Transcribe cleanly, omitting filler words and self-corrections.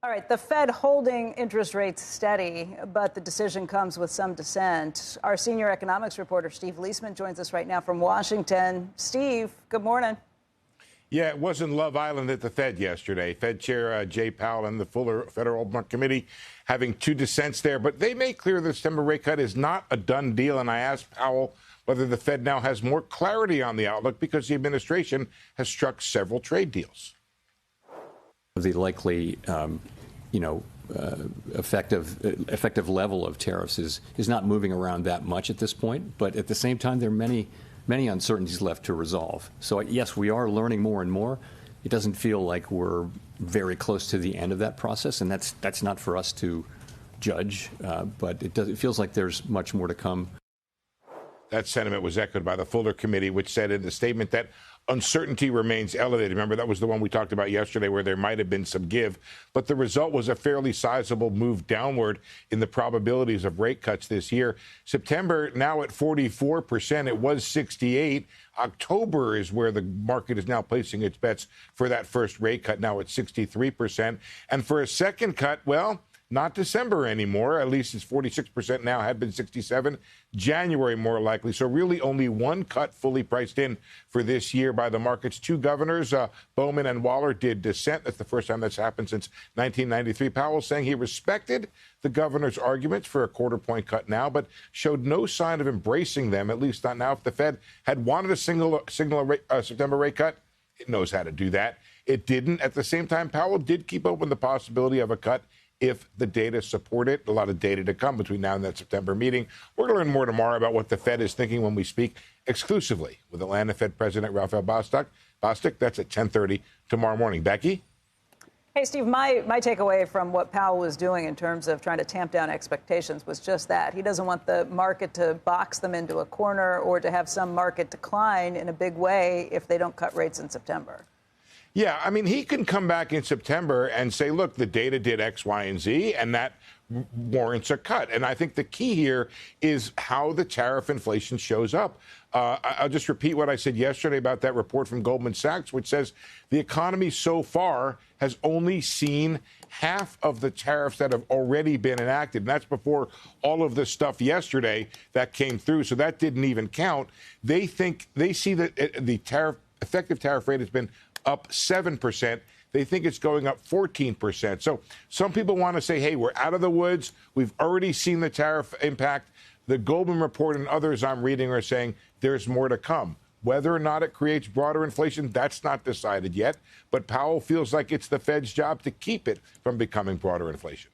All right, the Fed holding interest rates steady, but the decision comes with some dissent. Our senior economics reporter, Steve Liesman, joins us right now from Washington. Steve, good morning. Yeah, it wasn't Love Island at the Fed yesterday. Fed Chair Jay Powell and the Fuller Federal Committee having two dissents there. But they made clear the September rate cut is not a done deal. And I asked Powell whether the Fed now has more clarity on the outlook because the administration has struck several trade deals. The likely, effective level of tariffs is not moving around that much at this point. But at the same time, there are many uncertainties left to resolve. So, yes, we are learning more and more. It doesn't feel like we're very close to the end of that process, and that's not for us to judge. But it feels like there's much more to come. That sentiment was echoed by the Fuller Committee, which said in the statement that uncertainty remains elevated. Remember, that was the one we talked about yesterday where there might have been some give. But the result was a fairly sizable move downward in the probabilities of rate cuts this year. September now at 44%. It was 68. October is where the market is now placing its bets for that first rate cut, now at 63%. And for a second cut, well, not December anymore. At least it's 46% now, had been 67. January more likely. So really only one cut fully priced in for this year by the markets. Two governors, Bowman and Waller, did dissent. That's the first time that's happened since 1993. Powell saying he respected the governor's arguments for a quarter-point cut now, but showed no sign of embracing them, at least not now. If the Fed had wanted a signal September rate cut, it knows how to do that. It didn't. At the same time, Powell did keep open the possibility of a cut if the data support it. A lot of data to come between now and that September meeting. We're going to learn more tomorrow about what the Fed is thinking when we speak exclusively with Atlanta Fed President Raphael Bostic. That's at 10:30 tomorrow morning. Becky? Hey, Steve, my takeaway from what Powell was doing in terms of trying to tamp down expectations was just that. He doesn't want the market to box them into a corner or to have some market decline in a big way if they don't cut rates in September. Yeah, I mean, he can come back in September and say, look, the data did X, Y, and Z, and that warrants a cut. And I think the key here is how the tariff inflation shows up. I'll just repeat what I said yesterday about that report from Goldman Sachs, which says the economy so far has only seen half of the tariffs that have already been enacted. And that's before all of the stuff yesterday that came through. So that didn't even count. They see that the effective tariff rate has been up 7%. They think it's going up 14%. So some people want to say, hey, we're out of the woods. We've already seen the tariff impact. The Goldman report and others I'm reading are saying there's more to come. Whether or not it creates broader inflation, that's not decided yet. But Powell feels like it's the Fed's job to keep it from becoming broader inflation.